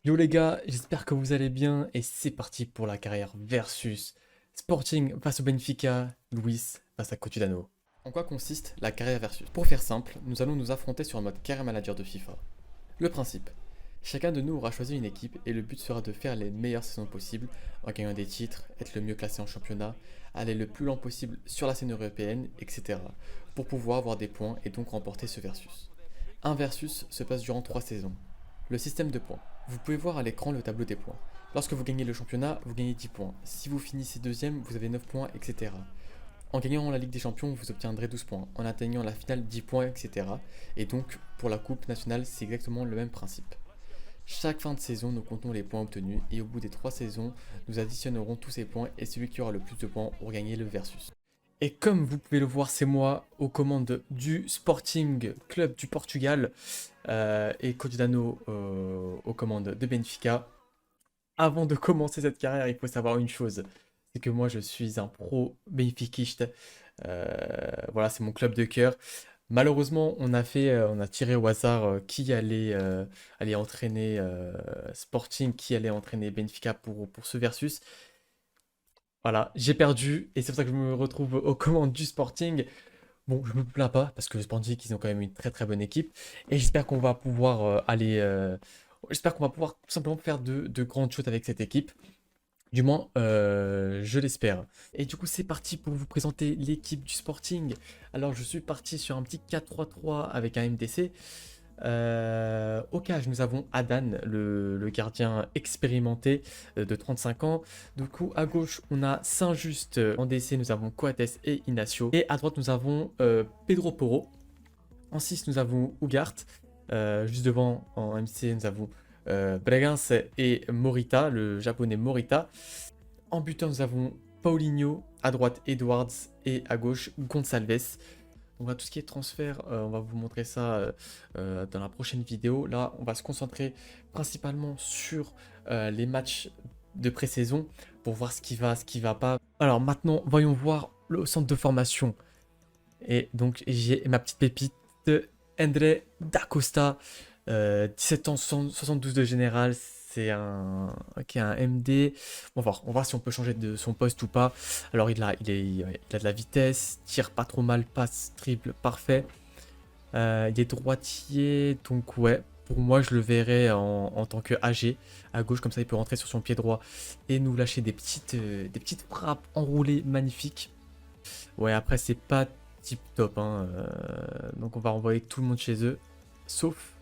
Yo les gars, j'espère que vous allez bien et c'est parti pour la carrière versus Sporting face au Benfica, Luis face à Cotudano. En quoi consiste la carrière versus? Pour faire simple, nous allons nous affronter sur un mode carrière manager de FIFA. Le principe, chacun de nous aura choisi une équipe et le but sera de faire les meilleures saisons possibles en gagnant des titres, être le mieux classé en championnat, aller le plus loin possible sur la scène européenne, etc. pour pouvoir avoir des points et donc remporter ce versus. Un versus se passe durant 3 saisons. Le système de points. Vous pouvez voir à l'écran le tableau des points. Lorsque vous gagnez le championnat, vous gagnez 10 points. Si vous finissez deuxième, vous avez 9 points, etc. En gagnant la Ligue des Champions, vous obtiendrez 12 points. En atteignant la finale, 10 points, etc. Et donc, pour la Coupe nationale, c'est exactement le même principe. Chaque fin de saison, nous comptons les points obtenus et au bout des 3 saisons, nous additionnerons tous ces points et celui qui aura le plus de points aura gagné le versus. Et comme vous pouvez le voir, c'est moi aux commandes du Sporting Club du Portugal et Codidano aux commandes de Benfica. Avant de commencer cette carrière, il faut savoir une chose, c'est que moi je suis un pro benfiquiste. Voilà, c'est mon club de cœur. Malheureusement, on a tiré au hasard qui allait entraîner Sporting, qui allait entraîner Benfica pour ce versus. Voilà, j'ai perdu et c'est pour ça que je me retrouve aux commandes du Sporting. Bon, je me plains pas parce que le Sporting, ils ont quand même une très très bonne équipe et j'espère qu'on va pouvoir j'espère qu'on va pouvoir tout simplement faire de grandes choses avec cette équipe. Du moins, je l'espère. Et du coup, c'est parti pour vous présenter l'équipe du Sporting. Alors, je suis parti sur un petit 4-3-3 avec un MDC. Au cage, nous avons Adan, le gardien expérimenté de 35 ans. Du coup, à gauche, on a Saint-Just. En DC, nous avons Coates et Inacio. Et à droite, nous avons Pedro Porro. En 6, nous avons Ugarte. Juste devant, en MC, nous avons Bregenz et Morita, le japonais Morita. En buteur, nous avons Paulinho. À droite, Edwards. Et à gauche, Gonçalves. Donc tout ce qui est transfert, on va vous montrer ça dans la prochaine vidéo. Là, on va se concentrer principalement sur les matchs de pré-saison pour voir ce qui va pas. Alors maintenant, voyons voir le centre de formation. Et donc j'ai ma petite pépite, André Dacosta, 17 ans, 72 de général, c'est un, qui a un MD. On va voir si on peut changer de son poste ou pas. Alors il a de la vitesse, tire pas trop mal, passe, dribble, parfait. Il est droitier, donc ouais, pour moi je le verrais en tant que AG à gauche, comme ça il peut rentrer sur son pied droit et nous lâcher des petites frappes enroulées magnifiques. Ouais, après c'est pas tip top, hein, donc on va renvoyer tout le monde chez eux, sauf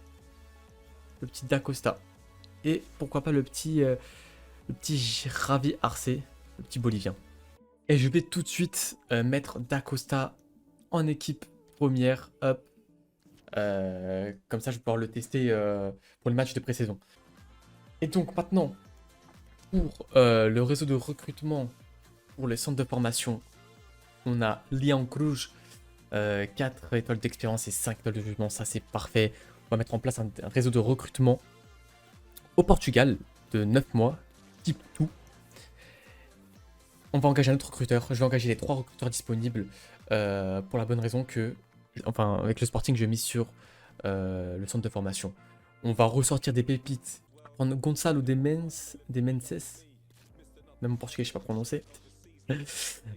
le petit Dacosta. Et pourquoi pas le petit Javi Arce, le petit Bolivien. Et je vais tout de suite mettre Dacosta en équipe première. Hop. Comme ça, je vais pouvoir le tester pour le match de pré-saison. Et donc maintenant, pour le réseau de recrutement pour les centres de formation, on a Lian Cruz, 4 étoiles d'expérience et 5 étoiles de jugement. Ça, c'est parfait. On va mettre en place un réseau de recrutement au Portugal de 9 mois, type tout. On va engager un autre recruteur. Je vais engager les 3 recruteurs disponibles pour la bonne raison que, enfin, avec le Sporting, je mise sur le centre de formation. On va ressortir des pépites. Prendre Gonçalo de Menses, même en portugais, je ne sais pas prononcer.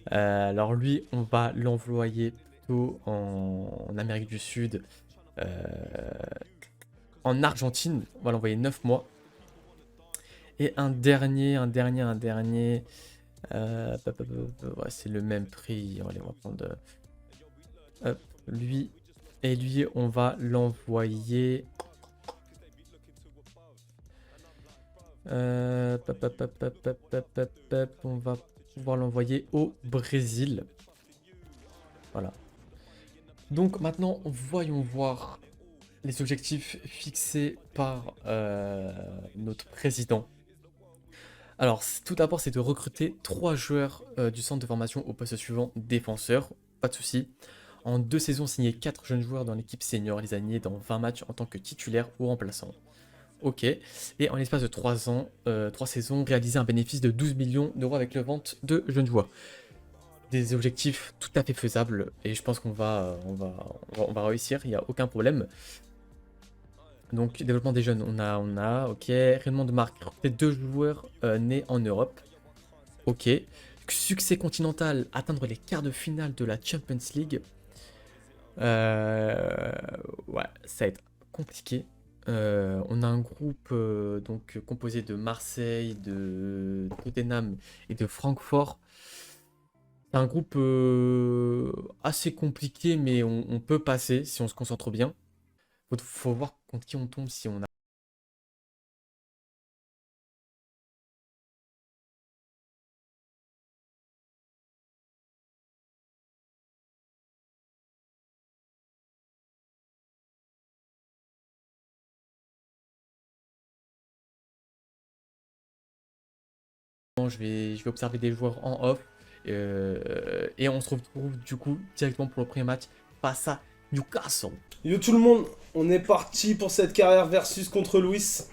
Alors lui, on va l'envoyer plutôt en Amérique du Sud, en Argentine. On va l'envoyer 9 mois. Et un dernier. Ouais, c'est le même prix. Allez, on va prendre hop, lui. Et lui, on va l'envoyer. On va pouvoir l'envoyer au Brésil. Voilà. Donc maintenant, voyons voir les objectifs fixés par notre président. Alors, tout d'abord, c'est de recruter 3 joueurs du centre de formation au poste suivant, défenseur, pas de souci. En 2 saisons, signer 4 jeunes joueurs dans l'équipe senior, les aligner dans 20 matchs en tant que titulaire ou remplaçant. Ok. Et en l'espace de 3 ans, 3 saisons, réaliser un bénéfice de 12 millions d'euros avec la vente de jeunes joueurs. Des objectifs tout à fait faisables et je pense qu'on va réussir, il n'y a aucun problème. Donc, développement des jeunes, ok. Rayonnement de marque, recruter 2 joueurs nés en Europe. Ok. Succès continental, atteindre les quarts de finale de la Champions League. Euh, ouais, ça va être compliqué. On a un groupe donc composé de Marseille, de Tottenham et de Francfort. C'est un groupe assez compliqué, mais on peut passer si on se concentre bien. Faut voir contre qui on tombe si on a. Je vais observer des joueurs en off. Et on se retrouve du coup directement pour le premier match face à Newcastle. Yo tout le monde, on est parti pour cette carrière versus contre Luis.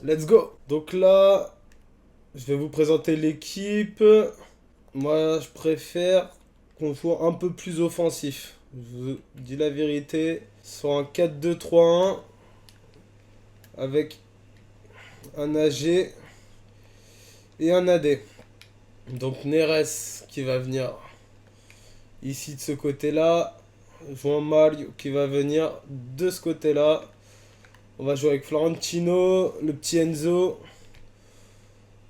Let's go. Donc là, je vais vous présenter l'équipe. Moi, je préfère qu'on joue un peu plus offensif. Je vous dis la vérité. Sur un 4-2-3-1 avec un AG et un AD. Donc Neres qui va venir ici de ce côté-là. Juan Mario qui va venir de ce côté-là. On va jouer avec Florentino, le petit Enzo,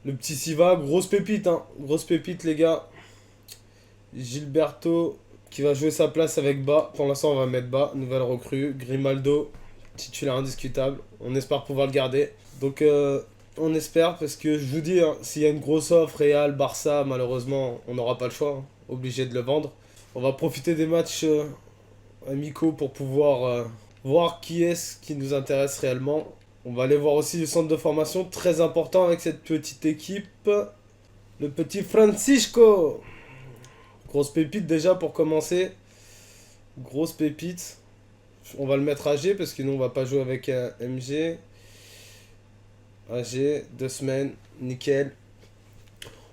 le petit Siva. Grosse pépite, hein. Grosse pépite, les gars. Gilberto qui va jouer sa place avec Bas. Pour l'instant, on va mettre Bas. Nouvelle recrue. Grimaldo, titulaire indiscutable. On espère pouvoir le garder. Donc, on espère parce que je vous dis, hein, s'il y a une grosse offre, Real, Barça, malheureusement, on n'aura pas le choix. Hein. Obligé de le vendre. On va profiter des matchs amicaux pour pouvoir voir qui est-ce qui nous intéresse réellement. On va aller voir aussi le centre de formation, très important avec cette petite équipe. Le petit Francisco. Grosse pépite déjà pour commencer. Grosse pépite. On va le mettre AG parce que nous on va pas jouer avec un MG. AG, 2 semaines, nickel.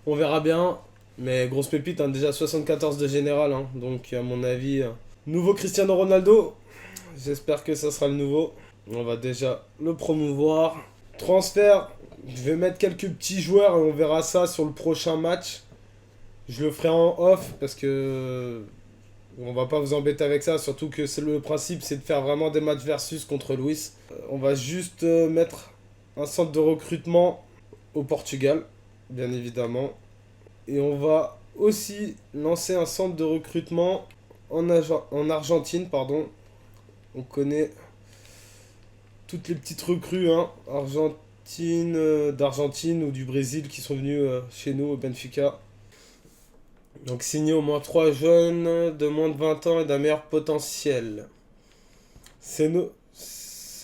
On verra bien. Mais grosse pépite, hein, déjà 74 de général. Hein, donc à mon avis, nouveau Cristiano Ronaldo. J'espère que ça sera le nouveau. On va déjà le promouvoir. Transfert. Je vais mettre quelques petits joueurs et on verra ça sur le prochain match. Je le ferai en off parce que on va pas vous embêter avec ça. Surtout que le principe c'est de faire vraiment des matchs versus contre Luis. On va juste mettre un centre de recrutement au Portugal, bien évidemment. Et on va aussi lancer un centre de recrutement en Argentine, pardon. On connaît toutes les petites recrues, hein, d'Argentine ou du Brésil qui sont venus chez nous au Benfica. Donc signer au moins 3 jeunes de moins de 20 ans et d'un meilleur potentiel. C'est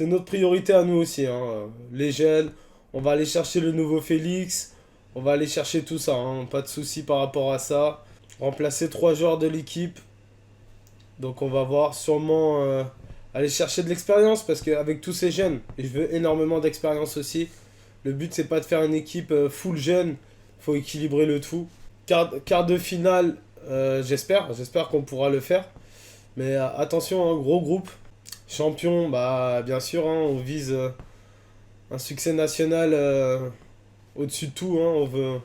notre priorité à nous aussi. Hein. Les jeunes, on va aller chercher le nouveau Félix. On va aller chercher tout ça. Hein. Pas de souci par rapport à ça. Remplacer 3 joueurs de l'équipe. Donc on va voir sûrement aller chercher de l'expérience parce qu'avec tous ces jeunes, et je veux énormément d'expérience aussi. Le but c'est pas de faire une équipe full jeune, faut équilibrer le tout. Quart de finale, j'espère qu'on pourra le faire. Mais attention, un gros groupe. Champion, bah bien sûr, hein, on vise un succès national au-dessus de tout. Hein, on veut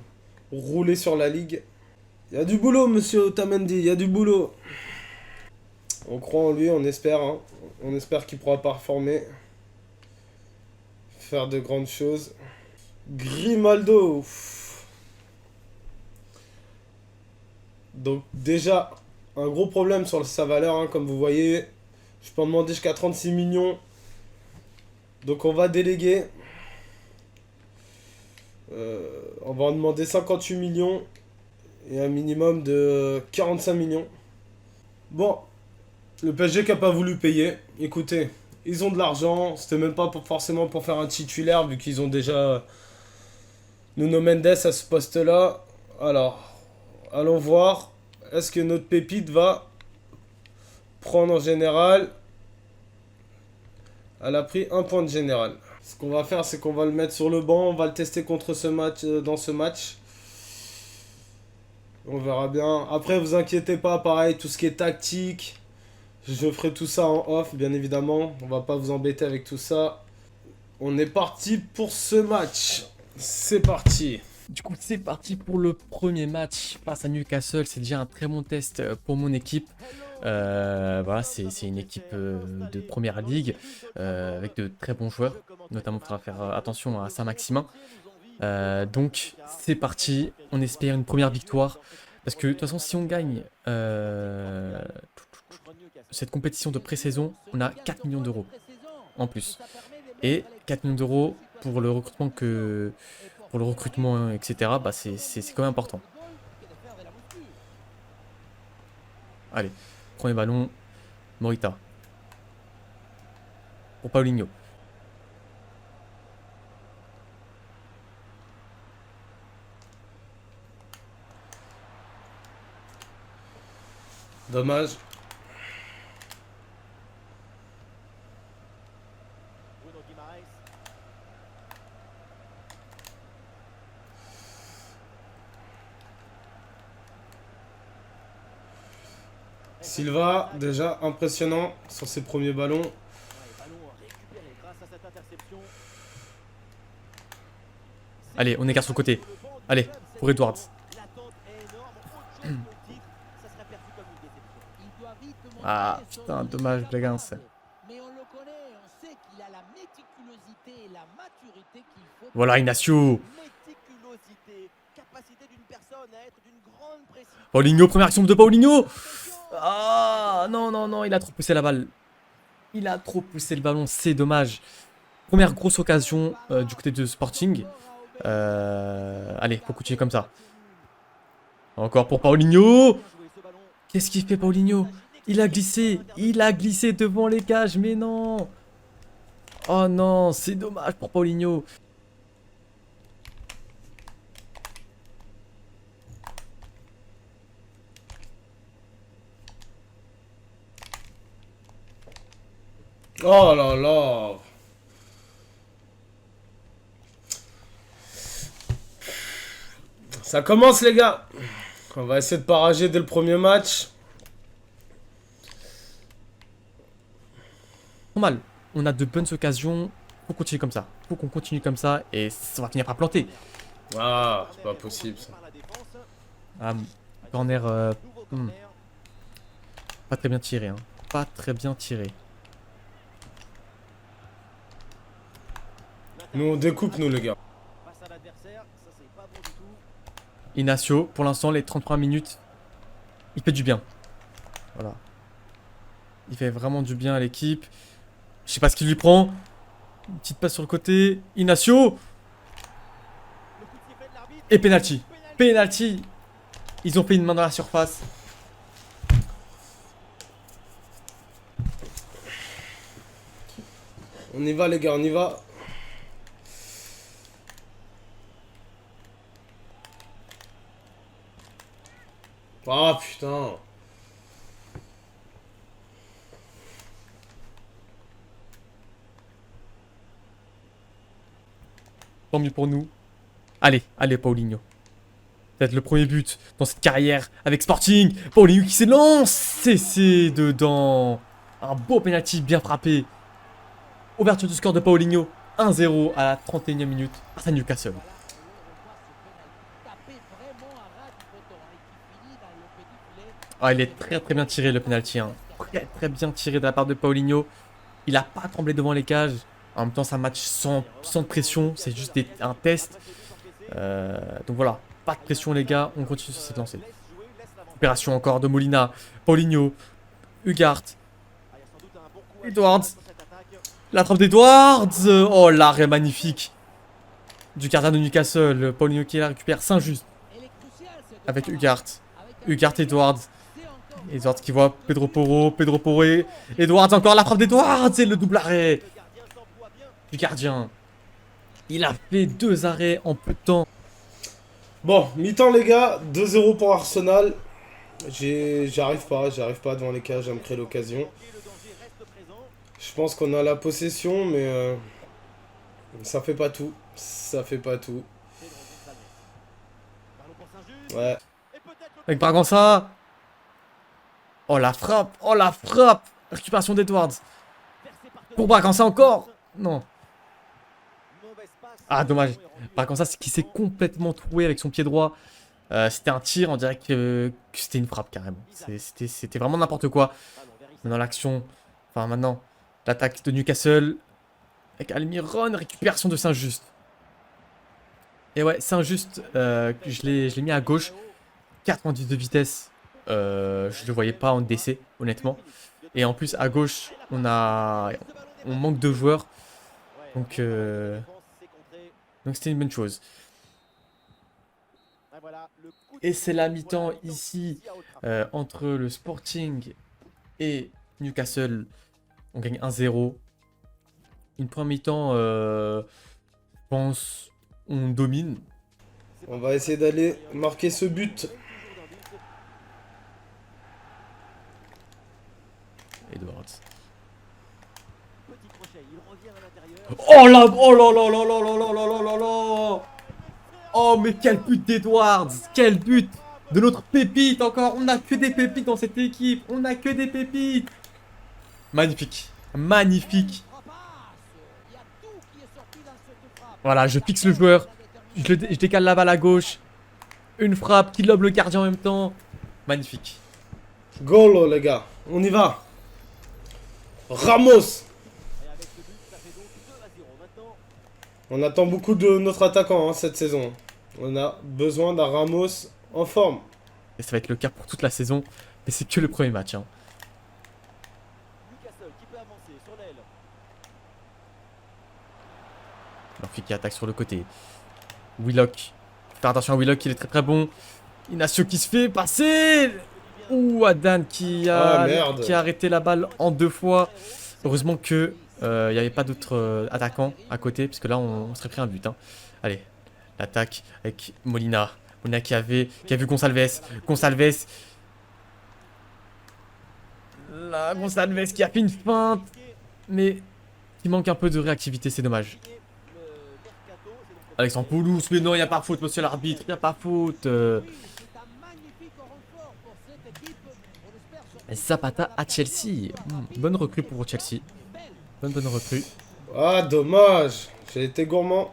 rouler sur la ligue. Il y a du boulot, monsieur Otamendi, il y a du boulot. On croit en lui, on espère. Hein. On espère qu'il pourra performer. Faire de grandes choses. Grimaldo. Donc déjà, un gros problème sur sa valeur, hein, comme vous voyez. Je peux en demander jusqu'à 36 millions. Donc on va déléguer. On va en demander 58 millions. Et un minimum de 45 millions. Bon, le PSG qui a pas voulu payer. Écoutez, ils ont de l'argent. C'était même pas forcément pour faire un titulaire, vu qu'ils ont déjà Nuno Mendes à ce poste-là. Alors, allons voir. Est-ce que notre pépite va prendre en général? Elle a pris un point de général. Ce qu'on va faire, c'est qu'on va le mettre sur le banc. On va le tester contre ce match, dans ce match. On verra bien. Après, vous inquiétez pas, pareil, tout ce qui est tactique, je ferai tout ça en off, bien évidemment. On va pas vous embêter avec tout ça. on est parti pour ce match. C'est parti. Du coup, c'est parti pour le premier match face à Newcastle. C'est déjà un très bon test pour mon équipe. Voilà, c'est une équipe de première ligue avec de très bons joueurs. Notamment, il faudra faire attention à Saint-Maximin. Donc, c'est parti. On espère une première victoire. Parce que de toute façon, si on gagne cette compétition de pré-saison, on a 4 millions d'euros en plus. Et 4 millions d'euros pour le recrutement etc. Bah c'est quand même important. Allez, premier ballon, Morita. Pour Paulinho. Dommage. Silva, déjà impressionnant sur ses premiers ballons. Allez, on écarte sur le côté. Allez, pour Edwards. Ah, putain, dommage, Blaguins. Voilà, Ignacio. Paulinho, première action de Paulinho. Ah, non, non, non, il a trop poussé la balle. Il a trop poussé le ballon, c'est dommage. Première grosse occasion du côté de Sporting. Allez, faut continuer comme ça. Encore pour Paulinho. Qu'est-ce qu'il fait, Paulinho? Il a glissé devant les cages, mais non. Oh non, c'est dommage pour Paulinho. Oh là là. Ça commence les gars. On va essayer de pas rager dès le premier match. Normal, on a de bonnes occasions. Faut continuer comme ça. Faut qu'on continue comme ça et ça va finir par planter. Ah, c'est pas possible ça. Ah, corner pas très bien tiré, hein. Pas très bien tiré. Nous on découpe nous les gars. Ignacio, pour l'instant, les 33 minutes, il fait du bien. Voilà. Il fait vraiment du bien à l'équipe. Je sais pas ce qu'il lui prend. Une petite passe sur le côté. Ignacio. Et penalty. Penalty. Ils ont fait une main dans la surface. On y va les gars, on y va. Ah putain. Tant mieux pour nous. Allez, allez Paulinho. Peut-être le premier but dans cette carrière avec Sporting. Paulinho qui s'élance. C'est dedans. Un beau penalty bien frappé. Ouverture du score de Paulinho. 1-0 à la 31e minute face à Newcastle. Ah, il est très très bien tiré le penalty, hein. Très très bien tiré de la part de Paulinho. Il a pas tremblé devant les cages. En même temps, c'est un match sans pression. C'est juste un test. Donc voilà, pas de pression les gars. On continue sur cette lancée. Opération encore de Molina. Paulinho. Ugart. Edwards. La trappe d'Edwards. Oh, l'arrêt magnifique du gardien de Newcastle. Paulinho qui la récupère Saint-Just. Avec Ugart. Ugart, Edwards. Edwards qui voit Pedro Porro. Edwards, encore la frappe d'Edwards. Et le double arrêt du gardien. Il a fait 2 arrêts en peu de temps. Bon, mi-temps les gars, 2-0 pour Arsenal. J'arrive pas devant les cages à me créer l'occasion. Je pense qu'on a la possession, mais ça fait pas tout. Ça fait pas tout. Ouais. Avec Bragança. Oh la frappe. Oh la frappe. Récupération d'Edwards. Pour Bragança encore. Non. Ah, dommage. Par contre, ça, c'est qu'il s'est complètement troué avec son pied droit. C'était un tir, on dirait que c'était une frappe carrément. C'était vraiment n'importe quoi. Maintenant, l'action. Enfin, maintenant, l'attaque de Newcastle. Avec Almiron, récupération de Saint-Just. Et ouais, Saint-Just, je l'ai mis à gauche. 90 de vitesse. Je le voyais pas en DC, honnêtement. Et en plus, à gauche, on manque de joueurs. Donc, c'était une bonne chose. Et c'est la mi-temps ici entre le Sporting et Newcastle. On gagne 1-0. Une première mi-temps, je pense, on domine. On va essayer d'aller marquer ce but. Edwards. Oh là, oh là là là là là là là là là là. Oh mais quel but d'Edwards. Quel but de notre pépite encore. On n'a que des pépites dans cette équipe. On n'a que des pépites. Magnifique. Magnifique. Voilà, je fixe le joueur. Je décale la balle à gauche. Une frappe qui lobe le gardien en même temps. Magnifique. Goal, les gars. On y va. Ramos. On attend beaucoup de notre attaquant cette saison. On a besoin d'un Ramos en forme. Et ça va être le cas pour toute la saison. Mais c'est que le premier match. Hein. Murphy qui attaque sur le côté. Willock. Faire attention à Willock, il est très très bon. Inacio qui se fait passer. Ouh, Adan qui a arrêté la balle en 2 fois. Heureusement que il n'y avait pas d'autres attaquants à côté, puisque là on serait pris un but. Hein. Allez, l'attaque avec Molina. Molina qui a vu Gonçalves. Gonçalves. Là, Gonçalves qui a fait une feinte. Mais il manque un peu de réactivité, c'est dommage. Alexandre Pouloux, mais non, il n'y a pas faute, monsieur l'arbitre, il n'y a pas faute. Zapata à Chelsea. Bonne recrue pour Chelsea. Bonne recrue. Ah, dommage. J'ai été gourmand.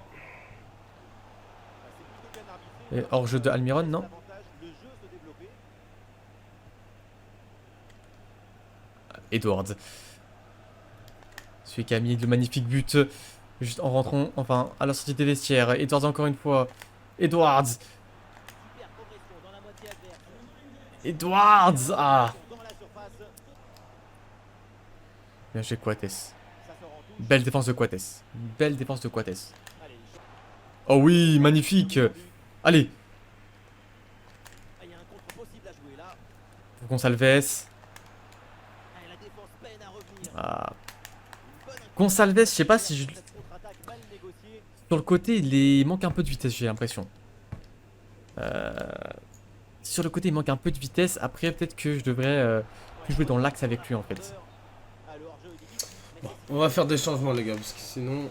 Et hors jeu de Almiron, non? Edwards. Celui qui a mis le magnifique but juste en rentrant, enfin à la sortie des vestiaires. Edwards encore une fois. Edwards. Edwards. Ah. Bien joué Coates. Belle défense de Coates. Belle défense de Coates. Oh oui, magnifique. Allez. Gonçalves. Ah. Gonçalves, je sais pas si je... Sur le côté, il manque un peu de vitesse, j'ai l'impression. Sur le côté, il manque un peu de vitesse. Après, peut-être que je devrais plus jouer dans l'axe avec lui, en fait. Bon, on va faire des changements, les gars, parce que sinon...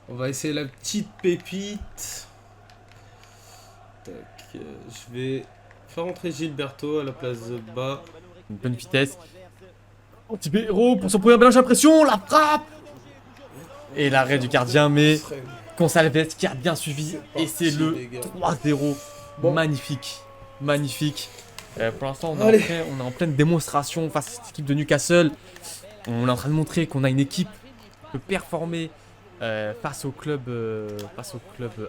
On va essayer la petite pépite. Tac, je vais faire entrer Gilberto à la place de bas. Une bonne vitesse. Anti-Héros pour son premier mélange d'impression. La frappe. Et l'arrêt du gardien, mais Gonçalves qui a bien suivi. Et c'est le 3-0. Bon. Magnifique. Magnifique. Pour l'instant, on est en pleine démonstration face à cette équipe de Newcastle. On est en train de montrer qu'on a une équipe qui peut performer face aux clubs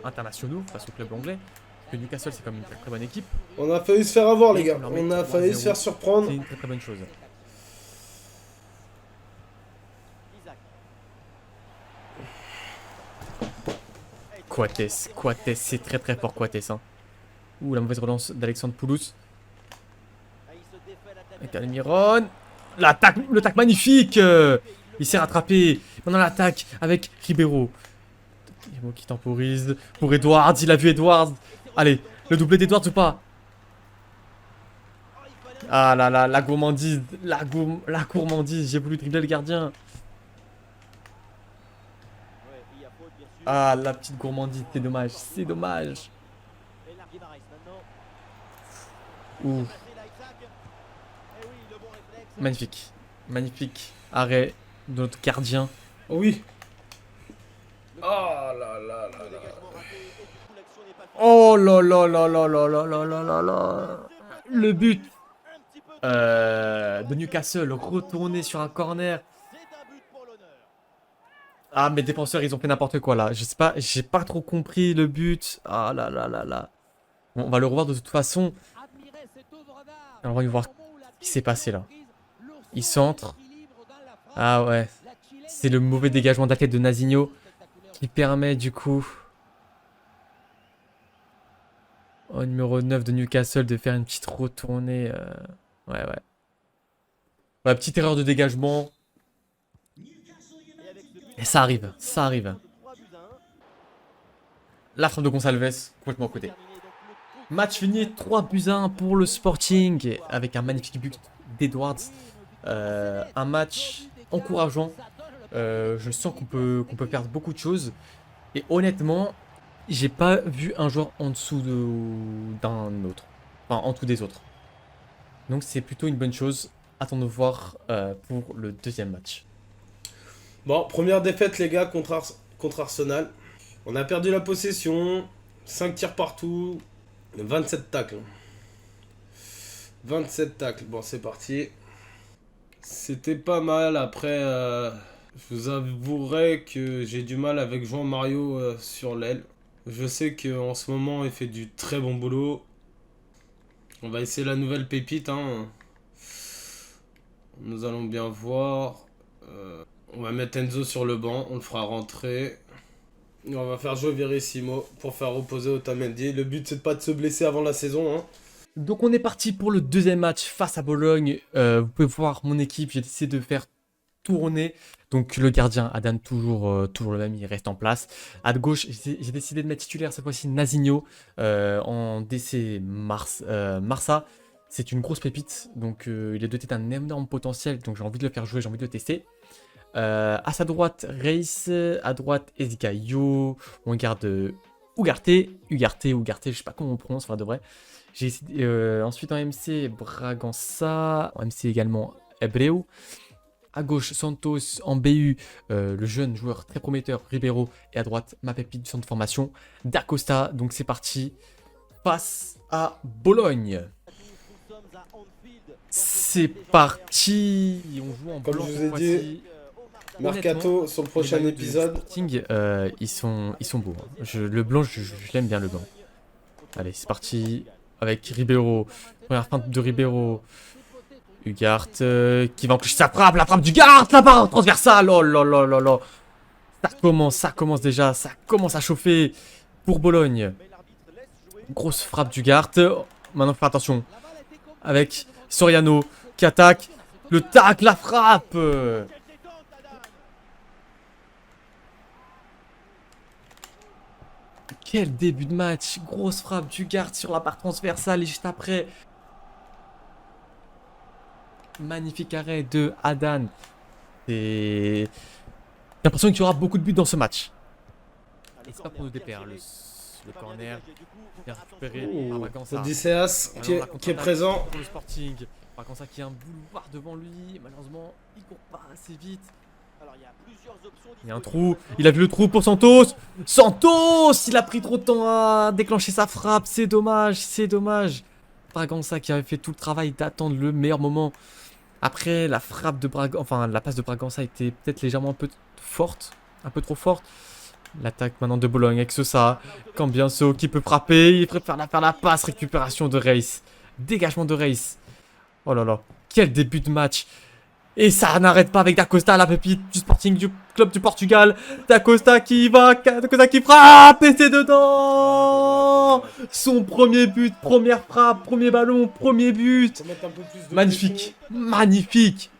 internationaux, face aux clubs anglais. Parce que Newcastle, c'est quand même une très bonne équipe. On a failli se faire avoir, les gars. On a failli se faire surprendre. C'est une très bonne chose. Coates, c'est très fort Coates. Hein. Ouh, la mauvaise relance d'Alexandre Pouloux. Avec Almiron. L'attaque magnifique. Il s'est rattrapé. Maintenant l'attaque avec Ribeiro. Ribeiro qui temporise pour Edwards. Il a vu Edwards. Allez, le doublé d'Edwards ou pas? Ah là là, la gourmandise. La gourmandise. J'ai voulu dribbler le gardien. Ah, la petite gourmandise, c'est dommage, c'est dommage. Ouh. Magnifique, magnifique arrêt de notre gardien. Oh oui. Oh là là là là. Oh là là là là là là là là là là. Le but de Newcastle, retourné sur un corner. Ah, mes défenseurs, ils ont fait n'importe quoi là. Je sais pas, j'ai pas trop compris le but. Ah là là là là. Bon, on va le revoir de toute façon. Alors, on va y voir ce qui s'est passé là. Il centre. Ah ouais. C'est le mauvais dégagement de la tête de Nazinho qui permet du coup au numéro 9 de Newcastle de faire une petite retournée. Ouais, ouais. Ouais, petite erreur de dégagement. Et ça arrive, ça arrive. La frappe de Gonçalves, complètement à côté. Match fini, 3 buts à 1 pour le Sporting, avec un magnifique but d'Edwards. Un match encourageant. Je sens qu'on peut faire beaucoup de choses. Et honnêtement, j'ai pas vu un joueur en dessous d'un autre. Enfin, en dessous des autres. Donc c'est plutôt une bonne chose. Attendons de voir pour le deuxième match. Bon, première défaite, les gars, contre Arsenal. On a perdu la possession. 5 tirs partout. 27 tacles. 27 tacles. Bon, c'est parti. C'était pas mal. Après, je vous avouerai que j'ai du mal avec Jean Mario sur l'aile. Je sais qu'en ce moment, il fait du très bon boulot. On va essayer la nouvelle pépite. Hein. Nous allons bien voir. On va mettre Enzo sur le banc. On le fera rentrer. Et on va faire jouer Verissimo pour faire reposer Otamendi. Le but, c'est pas de se blesser avant la saison. Hein. Donc on est parti pour le deuxième match face à Bologne. Vous pouvez voir mon équipe, j'ai décidé de faire tourner. Donc le gardien, Adan, toujours le même, il reste en place. À gauche, j'ai décidé de mettre titulaire cette fois-ci Nazinho en DC Marsa. C'est une grosse pépite, donc il est doté d'un énorme potentiel, donc j'ai envie de le faire jouer, j'ai envie de le tester. À sa droite, Reis, à droite, Ezgaio, on garde Ugarte, je sais pas comment on prononce, enfin de vrai. J'ai ensuite en MC, Bragança, en MC également Hebreu. À gauche, Santos, en BU, le jeune joueur très prometteur, Ribeiro. Et à droite, ma pépite du centre de formation, D'Acosta. Donc c'est parti, face à Bologne. C'est parti. On joue en Comme blanc je cette vous ai dit, fois-ci. Mercato sur le prochain épisode. Sporting, ils sont beaux. Hein. Le blanc, je l'aime bien le blanc. Allez, c'est parti avec Ribeiro. Première feinte de Ribeiro. Ugarte qui va empêcher sa frappe. La frappe d'Ugarte là-bas, transversale. Oh là là là là. Ça commence déjà. Ça commence à chauffer pour Bologne. Grosse frappe d'Ugarte. Maintenant, faut faire attention. Avec Soriano qui attaque. Le tac, la frappe. Quel début de match. Grosse frappe d'Ugarte sur la barre transversale et juste après. Magnifique arrêt de Adan. Et j'ai l'impression qu'il y aura beaucoup de buts dans ce match. Et c'est pas pour nous déplaire. Le corner bien récupéré par Bragança. Odysseas qui est présent. Pour le Sporting. Bragança qui a un boulevard devant lui. Malheureusement, il court pas assez vite. Il y a un trou. Il a vu le trou pour Santos. Santos, il a pris trop de temps à déclencher sa frappe. C'est dommage, c'est dommage. Bragança qui avait fait tout le travail d'attendre le meilleur moment. Après, la frappe de Bragança, enfin la passe de Bragança était peut-être légèrement un peu forte, un peu trop forte. L'attaque maintenant de Bologne avec Sosa, Cambiaso qui peut frapper, il préfère faire la passe, récupération de Reis, dégagement de Reis. Oh là là, quel début de match. Et ça n'arrête pas avec D'Acosta, la pépite du Sporting du club du Portugal. D'Acosta qui va, D'Acosta qui frappe et c'est dedans. Son premier but, première frappe, premier ballon, premier but. Magnifique, magnifique.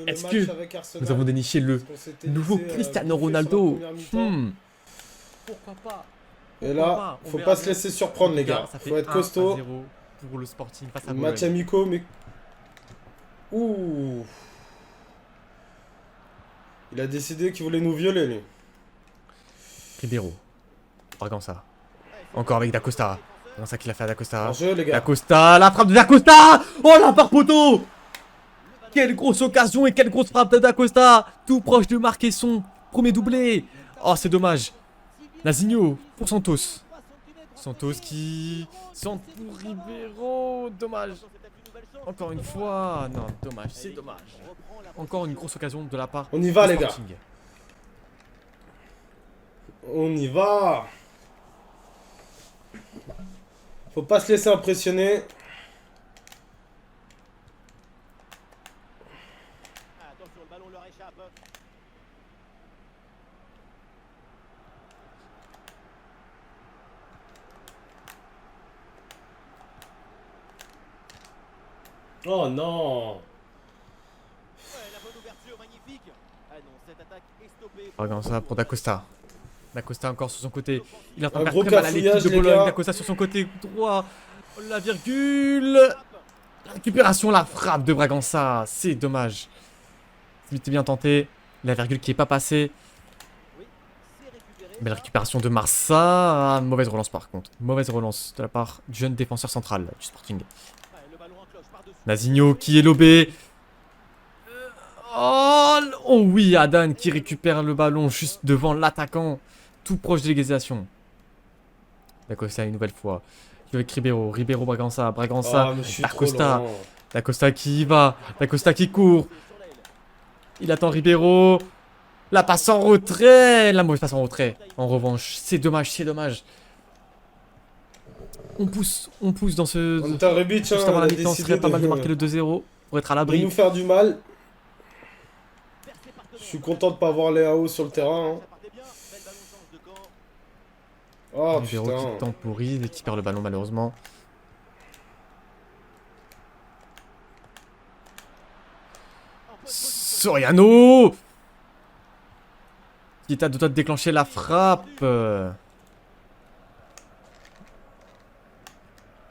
Est-ce que nous avons déniché le nouveau Cristiano Ronaldo? Pourquoi pas? Et là, faut pas se laisser surprendre les gars. Faut être costaud. Pour le Sporting face à match amicaux mais... Ouh. Il a décidé qu'il voulait nous violer lui. Ribeiro. Bragança. Encore avec D'Acosta. Bragança qui l'a fait à D'Acosta. D'Acosta, la frappe de D'Acosta. Oh la barre poteau. Quelle grosse occasion et quelle grosse frappe de D'Acosta. Tout proche de marquer son premier doublé. Oh, c'est dommage. Nazinho pour Santos. Santos qui centre pour Ribeiro. Dommage. Encore une fois. Non, dommage, c'est dommage. Encore une grosse occasion de la part On y va, du les gars. Sporting. On y va. Faut pas se laisser impressionner. Attention, le ballon leur échappe. Oh non. Ouais, la bonne ouverture, magnifique. Ah non, cette attaque est stoppée. Bragança pour Dacosta. Dacosta encore sur son côté. Il est en train Un de gros faire très mal à l'équipe cafouillage, de les Bologne. gars. Dacosta sur son côté droit. La virgule. La récupération, la frappe de Bragança. C'est dommage. C'était bien tenté. La virgule qui est pas passée. Oui, c'est récupéré. Belle récupération de Marsa. Ah, mauvaise relance par contre. Mauvaise relance de la part du jeune défenseur central du Sporting. Ouais, le ballon en cloche par-dessus. Nazinho qui est lobé. Oh, oh oui, Adan qui récupère le ballon juste devant l'attaquant. Tout proche de l'égalisation. Dacosta une nouvelle fois. Avec Ribeiro. Ribeiro, Bragança. Bragança. Ah, mais je suis trop Dacosta. lent. Dacosta qui y va. Dacosta qui court. Il attend Ribeiro. La passe en retrait. La mauvaise passe en retrait. En revanche, c'est dommage, c'est dommage. On pousse dans ce... On est un Rebic, Juste hein, avant on la a mi-temps, ce décidé serait pas mal de marquer le 2-0 pour être à de l'abri. nous faire du mal. Je suis content de pas voir les AO sur le terrain. Hein. Ça partait bien, mais le ballon change de camp. Oh Ribeiro putain. qui temporise et qui perd le ballon malheureusement. Soriano qui est à deux doigts de déclencher la frappe.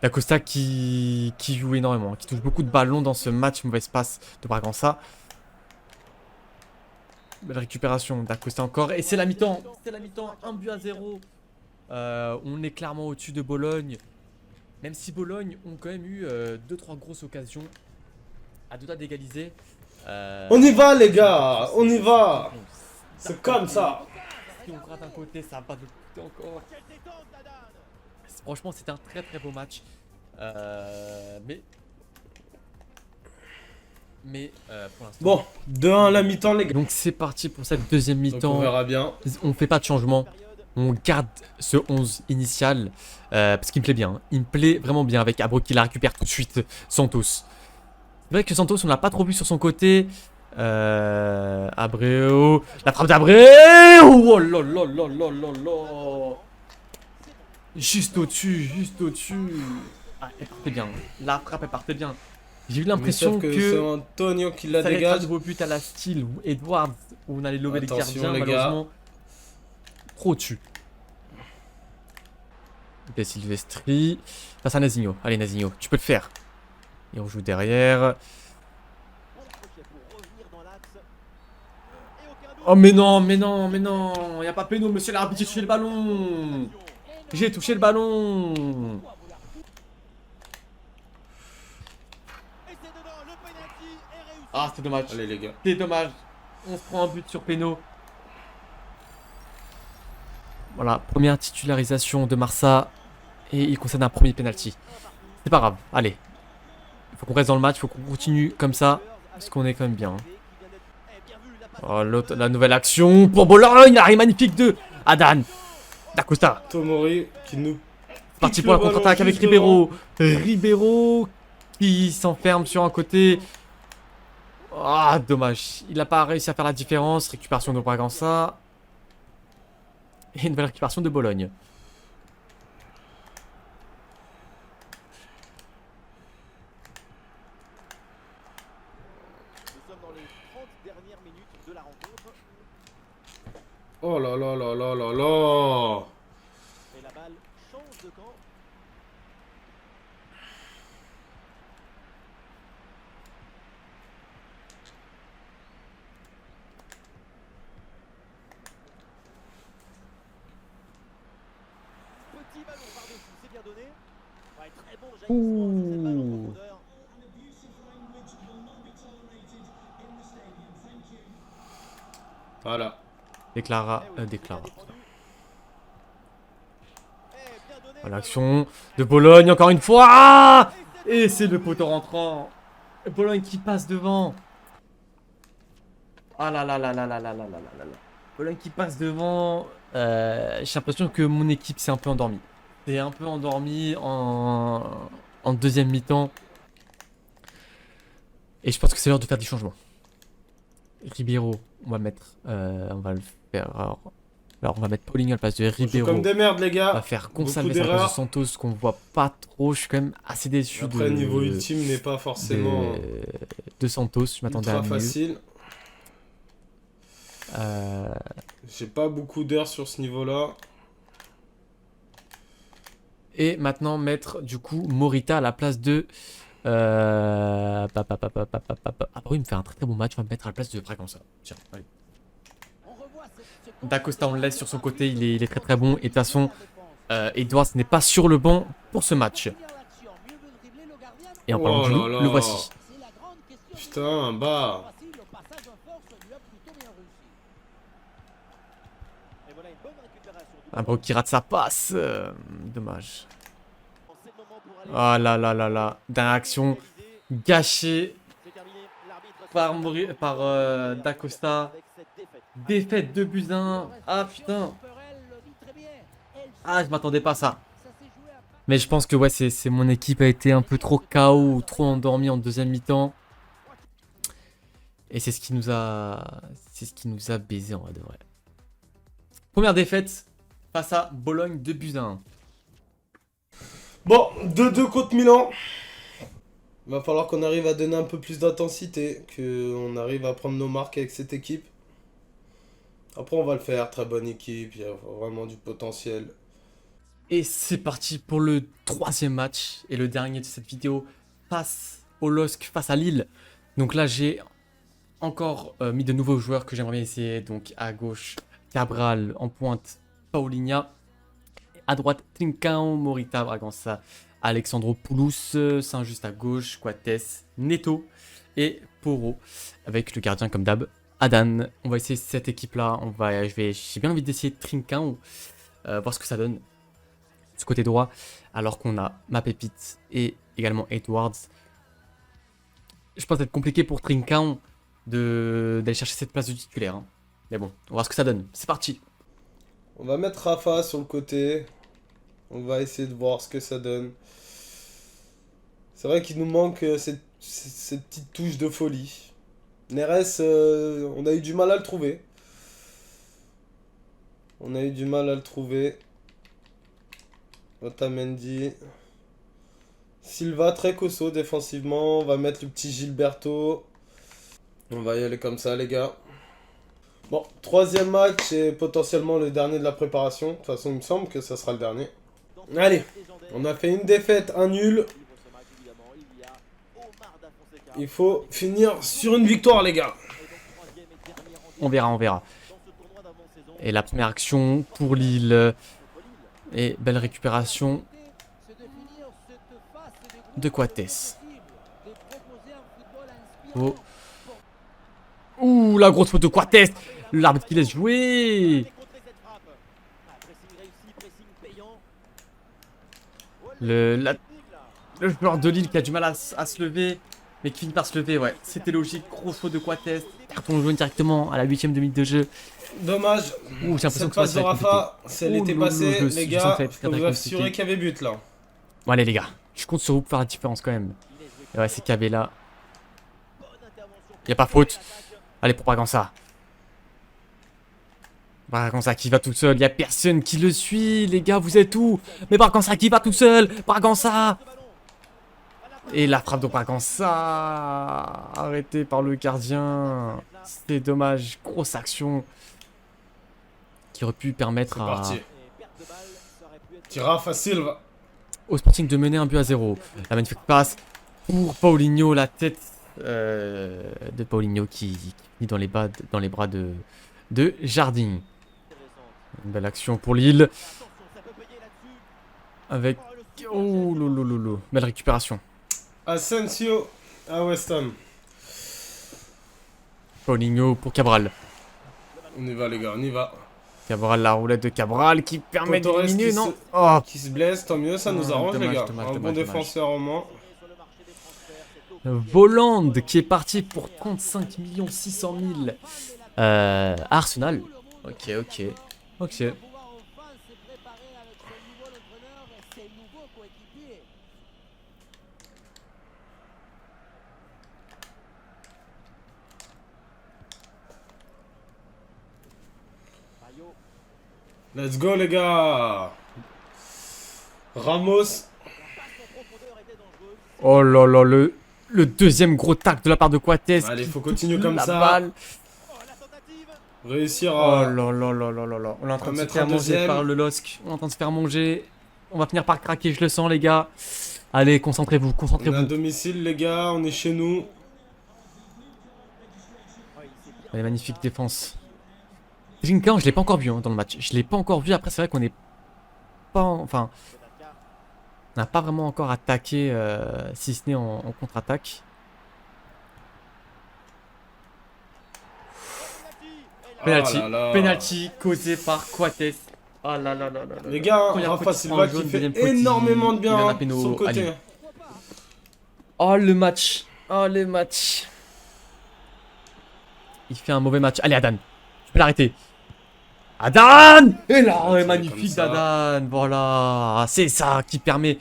Dacosta qui joue énormément, qui touche beaucoup de ballons dans ce match. Mauvaise passe de Bragança. Belle récupération d'Acosta encore. Et c'est la mi-temps. C'est la mi-temps. 1-0. On est clairement au-dessus de Bologne. Même si Bologne ont quand même eu 2-3 grosses occasions à deux doigts d'égaliser. On y va, les gars. On y va. C'est comme ça. Si on rate un côté, ça va pas nous coûter encore. Quelle détente, Adan. Franchement, c'était un très très beau match. Mais pour l'instant. Bon, 2-1 la mi-temps, les gars. Donc c'est parti pour cette deuxième Donc on mi-temps. verra bien. On fait pas de changement. On garde ce 11 initial. Parce qu'il me plaît bien. Hein. Il me plaît vraiment bien avec Abro qui la récupère tout de suite. Santos. C'est vrai que Santos, on l'a pas trop vu sur son côté. Abreu. La frappe d'Abreu. Oh là là là là là là. Juste au-dessus, juste au-dessus. Ah, elle partait bien. La frappe, elle partait bien. J'ai eu l'impression Sauf que c'est Antonio qui la ça allait être un dégage. nouveau but à la style ou Edwards où on allait lober les Attention, gardiens, les gars. malheureusement. Trop au-dessus. De Silvestri. Face à Nazinho. Allez, Nazinho, tu peux le faire. Et on joue derrière. Bon crochet pour revenir dans l'axe. Et aucun doute. Oh, mais non, mais non, mais non. Y a pas péno, monsieur l'arbitre, j'ai touché le ballon. J'ai touché le ballon. Et c'est dedans, le penalty est réussi. Ah, c'est dommage. Allez, les gars. C'est dommage. On se prend un but sur péno. Voilà, première titularisation de Marsa. Et il concède un premier penalty. C'est pas grave, allez. Il faut qu'on reste dans le match, il faut qu'on continue comme ça. Parce qu'on est quand même bien. Hein. Oh, la nouvelle action pour Bologne. L'arrêt magnifique de Adan. Dacosta. Tomori qui nous. Parti pique pour la le ballon contre-attaque avec juste Ribeiro. Ribeiro qui s'enferme sur un côté. Ah, dommage. Il n'a pas réussi à faire la différence. Récupération de Bragança. Et une nouvelle récupération de Bologne. Nous sommes dans les 30 dernières minutes de la rencontre. Oh là là là là là là. Et la balle change de camp. Petit ballon par-dessus, c'est bien donné. Ouais, très bon jaillissement sur cette balle en profondeur. Voilà. Déclara. Eh, L'action de Bologne encore une fois. Ah, et c'est le poteau rentrant. Bologne qui passe devant. Ah là là là là là là là là là là. Bologne qui passe devant. J'ai l'impression que mon équipe s'est un peu endormie. C'est un peu endormi en deuxième mi-temps. Et je pense que c'est l'heure de faire des changements. Ribeiro, on va mettre. On va le faire. Alors on va mettre Paulinho à la place de On joue Ribeiro. comme des merdes, les On gars. va faire Beaucoup Gonçalves à la place de d'erreurs. Santos qu'on voit pas trop. Je suis quand même assez déçu Après, niveau ultime n'est pas forcément de Santos. Je m'attendais à ultra mieux. facile. J'ai pas beaucoup d'heures sur ce niveau-là. Et maintenant mettre du coup Morita à la place de. Ah bah oui, il me fait un très très bon match. On va me mettre à la place de Bragança. Tiens, allez. D'Acosta, on le laisse sur son côté. Il est très très bon. Et de toute façon, Edwards n'est pas sur le banc pour ce match. Et en parlant Oh du là loup, là. le voici. Putain, bah. Et voilà une bonne récupération. Un bro qui rate sa passe. Dommage. C'est le moment pour aller Ah là là là là. Dernière action gâchée C'est terminé. L'arbitre par D'Acosta. avec cette défaite. Défaite 2-1. Ah putain. Ah, je m'attendais pas à ça. Mais je pense que ouais, c'est mon équipe a été un peu trop KO ou trop endormie en deuxième mi-temps. Et c'est ce qui nous a baisé en vrai de vrai. Première défaite face à Bologne 2-1. Bon, 2-2 contre Milan. Il va falloir qu'on arrive à donner un peu plus d'intensité, qu'on arrive à prendre nos marques avec cette équipe. Après, on va le faire. Très bonne équipe, il y a vraiment du potentiel. Et c'est parti pour le troisième match et le dernier de cette vidéo face au LOSC, face à Lille. Donc là, j'ai encore mis de nouveaux joueurs que j'aimerais bien essayer. Donc à gauche, Cabral, en pointe, Paulinha. À droite, Trincão, Morita, Bragança, Alexandropoulos, Saint-Just à gauche, Coates, Neto et Porro. Avec le gardien comme d'hab, Adan. On va essayer cette équipe-là. J'ai bien envie d'essayer Trincão, voir ce que ça donne. Ce côté droit, alors qu'on a ma pépite et également Edwards. Je pense être compliqué pour Trincão d'aller chercher cette place de titulaire. Hein. Mais bon, on va voir ce que ça donne. C'est parti. On va mettre Rafa sur le côté. On va essayer de voir ce que ça donne. C'est vrai qu'il nous manque cette petite touche de folie. Neres, on a eu du mal à le trouver. Otamendi. Silva, très costaud défensivement. On va mettre le petit Gilberto. On va y aller comme ça, les gars. Bon, troisième match et potentiellement le dernier de la préparation. De toute façon, il me semble que ça sera le dernier. Allez, on a fait une défaite, un nul. Il faut finir sur une victoire, les gars. On verra. Et la première action pour Lille. Et belle récupération de Coates. Oh. Ouh, la grosse faute de Coates. L'arbitre qui laisse jouer. Le joueur de Lille qui a du mal à se lever. Mais qui finit par se lever, ouais. C'était logique. Grosse faute de Coates. Carton jaune directement à la 8ème de minute de jeu. Dommage. Ouh, j'ai l'impression Cette que ça passe de va être Rafa, si elle était passée, les gars, je peux vous compliqué. assurer qu'il y avait but là. Bon, allez, les gars. Je compte sur vous pour faire la différence quand même. Et ouais, c'est Cabella. Il n'y a pas faute. Allez, pour Bragança. Bragança qui va tout seul. Il n'y a personne qui le suit. Les gars, vous êtes où? Mais Bragança qui va tout seul. Bragança. Et la frappe de Bragança. Arrêtée par le gardien. C'est dommage. Grosse action. Qui aurait pu permettre à... Parti. Tira facile. Au Sporting de mener 1-0. La magnifique passe pour Paulinho. La tête de Paulinho qui finit dans les bras de Jardim. Une belle action pour Lille. Avec... Oh lolo. Belle récupération. On y va les gars, on y va. Cabral, la roulette de Cabral qui permet Torres d'éliminer, qui non? se- Oh, Qui se blesse, tant mieux, ça nous arrange dommage, les gars. dommage, Un dommage, bon dommage. défenseur au moins. Voland qui est parti pour 35 600 000 Arsenal. Ok, ok. Ok. Let's go les gars. Ramos. Oh là là, le deuxième gros tac de la part de Coates. Allez, qui faut touche continuer comme la ça. balle. Réussir Oh à... là là là là là là. On est en train de se mettre faire un manger deuxième. par le LOSC. On est en train de se faire manger. On va finir par craquer, je le sens les gars. Allez, concentrez-vous, On est à concentrez-vous. domicile les gars, on est chez nous. Allez, magnifique défense. Trinkan, je l'ai pas encore vu hein, dans le match. Je l'ai pas encore vu. Après, c'est vrai qu'on est pas... Enfin, on n'a pas vraiment encore attaqué, si ce n'est en contre-attaque. Penalty, Ah là là. penalty causé par Coates. Ah là là là là là. Les gars, Première Rafa petite Silva prend qui jaune, fait deuxième faute, énormément de il en a bien péno sur le à côté. lui. Oh le match. Oh le match. Il fait un mauvais match. Allez Adan. Tu peux l'arrêter. Adan. Et là, Ouais, magnifique comme ça. d'Adan. Voilà. C'est ça qui permet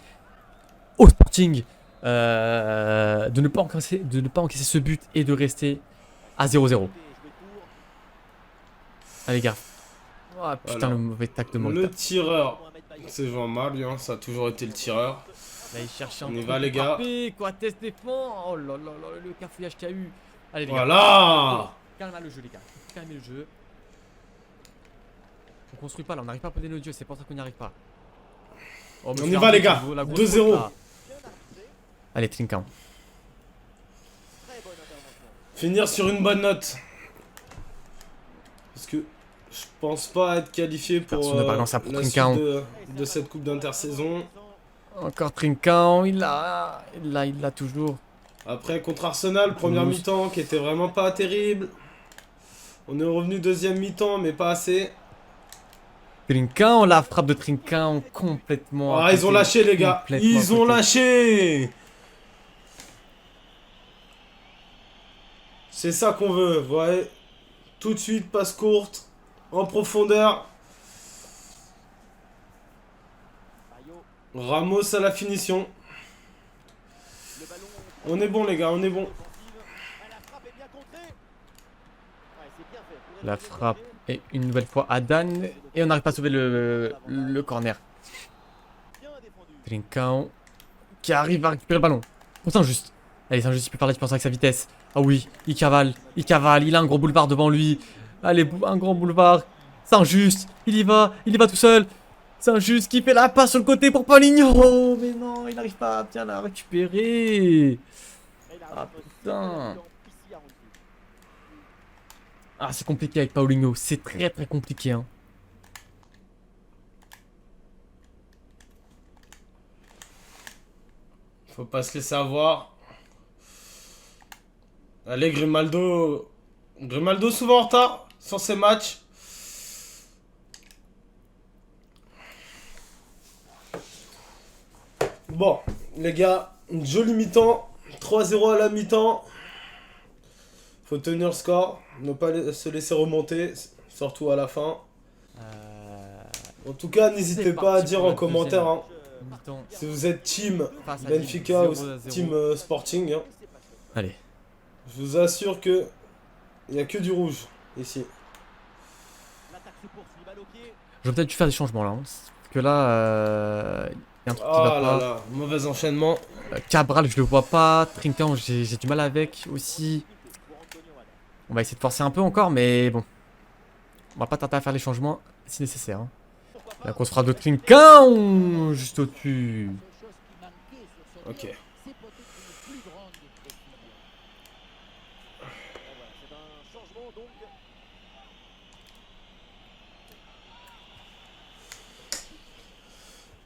au Sporting de ne pas encaisser ce but et de rester à 0-0. Allez gars. Oh putain, Alors, le mauvais tac de Molta. Le tireur, c'est Jean Mal, lui, hein, ça a toujours été le tireur. Là, il cherche un On y truc va, les pour gars. frapper. Coates défend. Oh là là là, le cafouillage qu'il y a eu. Allez les gars. Voilà. Calme le jeu les gars. Calmez le jeu. On construit pas là, on n'arrive pas à poser nos dieux, c'est pour ça qu'on n'y arrive pas. Oh, On y va, les gars. 2-0. Allez, Trinkan. Finir sur une bonne note. Parce que je pense pas être qualifié pour Personne ne balance ça pour la Trincão. suite de cette coupe d'intersaison. Encore Trinkan, il l'a toujours. Après, contre Arsenal, première Toulouse. mi-temps qui était vraiment pas terrible. On est revenu deuxième mi-temps, mais pas assez. Trinkan, la frappe de Trinkan complètement. Ah, ils ont lâché, les gars. Complètement Ils ont à côté. lâché. C'est ça qu'on veut, vous voyez. Tout de suite, passe courte, en profondeur. Ramos à la finition. On est bon, les gars, on est bon. La frappe et une nouvelle fois Adan. Et on n'arrive pas à sauver le corner. Trinkan qui arrive à récupérer le ballon. Oh, c'est injuste. Allez, c'est injuste, il peut faire la différence avec sa vitesse. Ah oui, il cavale, il a un gros boulevard devant lui. Allez, un grand boulevard. C'est injuste, il y va tout seul. C'est injuste, qui fait la passe sur le côté pour Paulinho. Oh, mais non, il n'arrive pas à bien la récupérer. Ah putain. Ah, c'est compliqué avec Paulinho, c'est très très compliqué. Hein. Faut pas se laisser avoir. Allez, Grimaldo. Grimaldo souvent en retard sur ces matchs. Bon, les gars, une jolie mi-temps. 3-0 à la mi-temps. Faut tenir le score. Ne pas se laisser remonter. Surtout à la fin. En tout cas, n'hésitez C'est pas à parti dire pour en la commentaire hein, Mi-temps. si vous êtes team Face à Benfica Lille, ou 0-0. team Sporting. Hein. Allez. Je vous assure que il n'y a que du rouge ici. Je vais peut-être dû faire des changements là. Hein, parce que là, il y a un truc qui Ah va là pas. là, mauvais enchaînement. Cabral, je le vois pas. Trinkan, j'ai du mal avec aussi. On va essayer de forcer un peu encore, mais bon. On va pas tarder à faire les changements si nécessaire. Hein. La grosse frappe de Trinkan, juste au-dessus. Ok.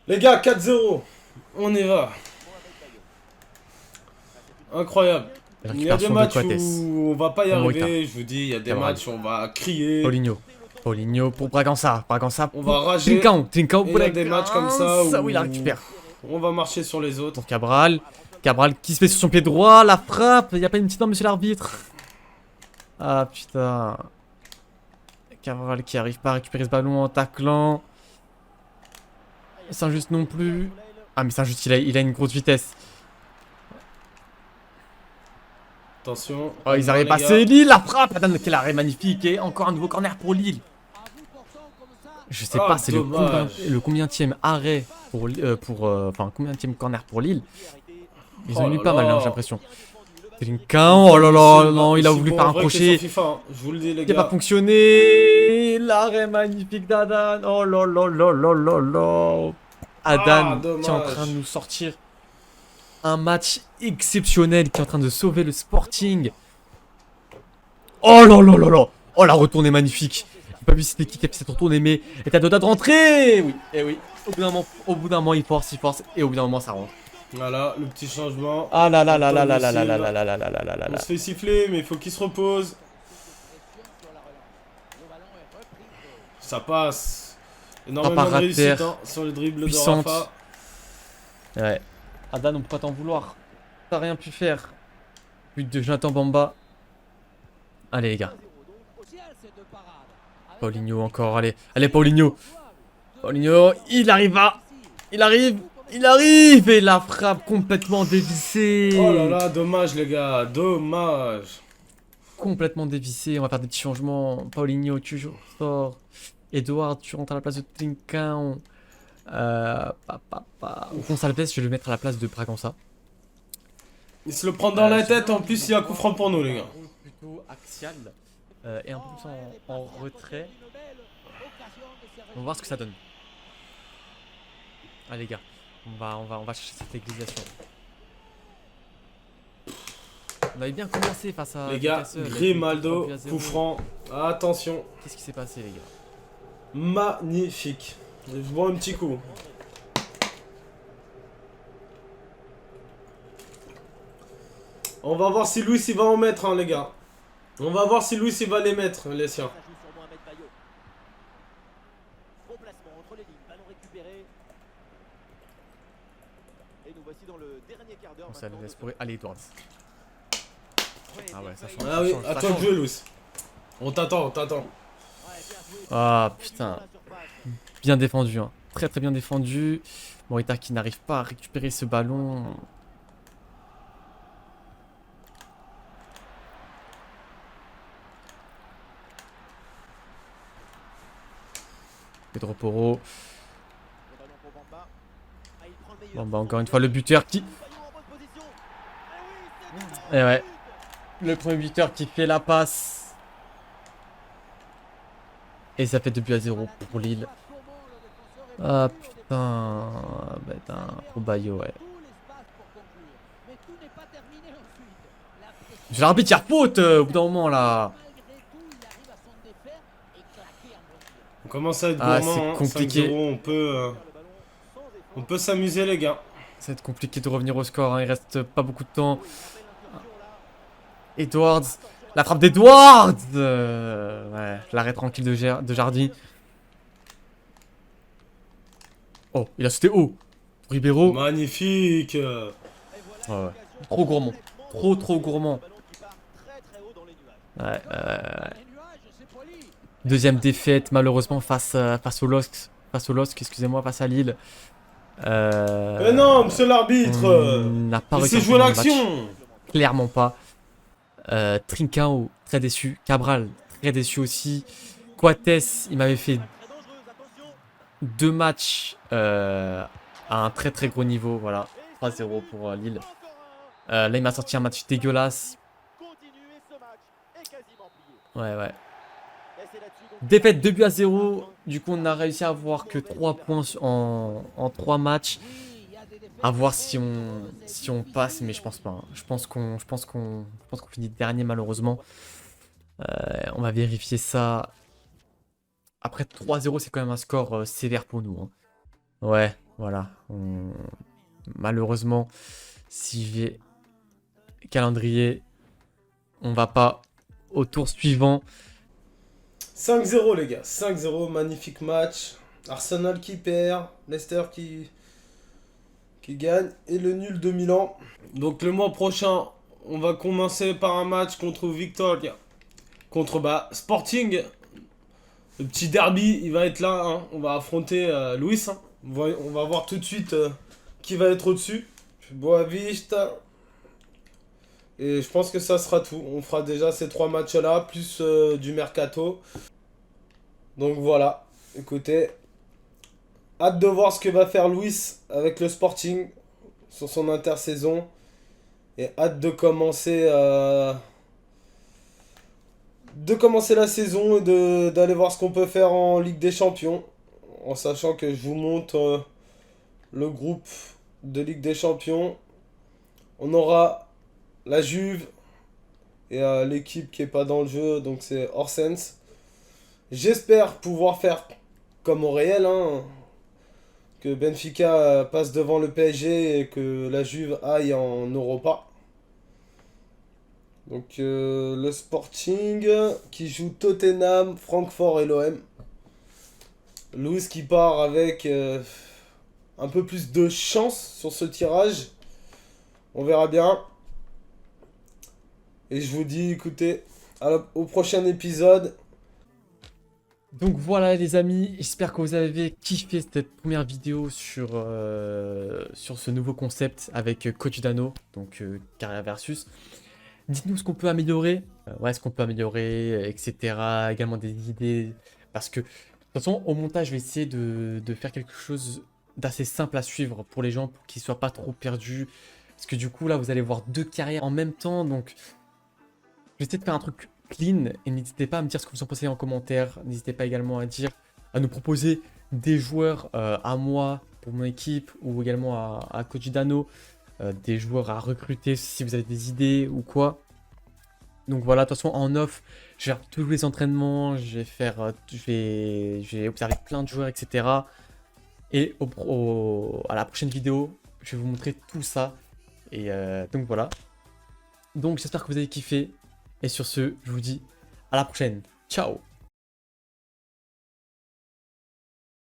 Les gars, 4-0. On y va. Incroyable. Il y a des Récupération de matchs Coates. où on va pas y Pour Moïta. arriver, je vous dis, il y a des Cabral. matchs où on va crier, Paulinho. Paulinho pour Bragança. Bragança on pour va rager. Trincão. Trincão Et pour il y a des matchs comme ça où Oui, il la récupère. on va marcher sur les autres. Pour Cabral. Cabral qui se met sur son pied droit. La frappe. Il n'y a pas une petite main, monsieur l'arbitre. Ah putain. Cabral qui arrive pas à récupérer ce ballon en taclant. Saint-Just non plus. Ah mais Saint-Just il a une grosse vitesse. Attention. Oh ils arrivent à les gars. passer Lille. La frappe. Adam quel arrêt magnifique. Et encore un nouveau corner pour Lille. Je sais Ah, pas c'est dommage. le combienième arrêt enfin combienième corner pour Lille. Ils ont Oh eu là pas mal là. hein, j'ai l'impression. Trincão, oh là là, non, il a C'est voulu bon, faire un vrai que crochet. c'est sur FIFA, hein. Je vous le dis les Il n'a pas gars. fonctionné. L'arrêt magnifique d'Adan. Oh là là là là là là. Adan dommage. qui est en train de nous sortir un match exceptionnel, qui est en train de sauver le Sporting. Oh là là là là. Oh la retournée magnifique. J'ai pas vu cette équipe qui a cette retournée mais est à deux doigts de rentrer. Oui, et oui. Au bout d'un moment il force et au bout d'un moment ça rentre. Voilà, le petit changement. Ah là là là là là Antoine là là Silva. là là là là là là là On là. se fait siffler, mais il faut qu'il se repose. Ça passe. Énormément Frappe de à réussite terre. hein, sur le dribble Puissante. de Rafa. Ouais. Adan, on peut pas t'en vouloir. T'as rien pu faire. But de Jonathan Bamba. Allez les gars. Paulinho encore, allez. Allez Paulinho. Paulinho, il arriva. Il arrive. Et la frappe complètement dévissée. Oh là là, dommage les gars, dommage. Complètement dévissée. On va faire des petits changements. Paulinho, tu joues fort. Edouard, tu rentres à la place de Trincão. Gonçalves, je vais le mettre à la place de Bragança. Il se le prend dans la tête, en plus il y a un coup franc pour nous les gars. Plutôt axial et un peu plus en retrait. On va voir ce que ça donne. Allez les gars, on va chercher cette égalisation. On avait bien commencé face à Les gars, Newcastle, avec Grimaldo, 3-0. coup franc. Attention, Qu'est-ce qui s'est passé les gars? magnifique. Je bois un petit coup. On va voir si Louis il va en mettre hein, les gars. On va voir si Louis il va les mettre les siens. Ça joue sur Mohamed Bayo. Bon placement entre les lignes, ballon récupéré. Et nous voici dans le dernier quart d'heure. On s'en maintenant laisse de pour Ali Edwards. Ah ouais, ça change. Ah oui, ça à toi change. de jouer Louis. On t'attend, on t'attend. Ah putain, bien défendu hein. Très très bien défendu. Morita qui n'arrive pas à récupérer ce ballon. Pedro Porro. Bon bah encore une fois le buteur qui... Et ouais. Le premier buteur qui fait la passe. Et ça fait 2-0 pour Lille. Ah putain. Putain, pour Bayo ouais. J'ai l'arbitre, il y a faute au bout d'un moment là. On commence à être Ah, gourmand, c'est hein. compliqué. 5-0, on peut s'amuser les gars. Ça va être compliqué de revenir au score, hein. Il reste pas beaucoup de temps. Edwards, la frappe d'Edwards ouais, l'arrêt tranquille de Jardim. Oh, il a sauté haut. Ribeiro. Magnifique. Ouais. Trop gourmand. Trop gourmand. Ouais. Deuxième défaite, malheureusement, face au LOSC. Excusez-moi, face à Lille. Mais non, monsieur l'arbitre. On n'a pas réussi Laissez à jouer finir le match. l'action. Clairement pas. Trincão, très déçu. Cabral, très déçu aussi. Coates, il m'avait fait 2 matchs à un très très gros niveau. Voilà, 3-0 pour Lille. Là, il m'a sorti un match dégueulasse. Ouais. Défaite 2-0. Du coup, on n'a réussi à avoir que 3 points en 3 matchs. À voir si on passe, mais je pense pas. Hein. Je pense qu'on finit dernier malheureusement. On va vérifier ça. Après 3-0, c'est quand même un score sévère pour nous. Hein. Ouais, voilà. Malheureusement, si j'ai calendrier, On va pas au tour suivant. 5-0 les gars, 5-0, magnifique match. Arsenal qui perd, Leicester qui gagne et le nul de Milan. Donc le mois prochain, on va commencer par un match contre Victoria. Contre Sporting. Le petit derby, il va être là. Hein. On va affronter Luis. Hein. On va voir tout de suite qui va être au-dessus. Boavista. Et je pense que ça sera tout. On fera déjà ces 3 matchs-là, plus du mercato. Donc voilà. Écoutez, hâte de voir ce que va faire Luis avec le Sporting sur son intersaison. Et hâte de commencer la saison et d'aller voir ce qu'on peut faire en Ligue des Champions. En sachant que je vous montre le groupe de Ligue des Champions. On aura la Juve et l'équipe qui est pas dans le jeu, donc c'est Horsens. J'espère pouvoir faire comme au réel, hein, que Benfica passe devant le PSG et que la Juve aille en Europa. Donc le Sporting qui joue Tottenham, Francfort et l'OM. Luis qui part avec un peu plus de chance sur ce tirage. On verra bien. Et je vous dis, écoutez, au prochain épisode. Donc voilà les amis, j'espère que vous avez kiffé cette première vidéo sur ce nouveau concept avec Coach Dano, donc Carrière Versus. Dites-nous ce qu'on peut améliorer, ce qu'on peut améliorer, etc. Également des idées, parce que de toute façon au montage je vais essayer de faire quelque chose d'assez simple à suivre pour les gens, pour qu'ils ne soient pas trop perdus. Parce que du coup là vous allez voir 2 carrières en même temps, donc je vais essayer de faire un truc clean et n'hésitez pas à me dire ce que vous en pensez en commentaire. N'hésitez pas également à nous proposer des joueurs à moi pour mon équipe ou également à Coach Dano, des joueurs à recruter si vous avez des idées ou quoi. Donc voilà, de toute façon en off, je vais faire tous les entraînements, je vais observer plein de joueurs, etc. Et à la prochaine vidéo, je vais vous montrer tout ça. Et donc voilà. Donc j'espère que vous avez kiffé. Et sur ce, je vous dis à la prochaine. Ciao!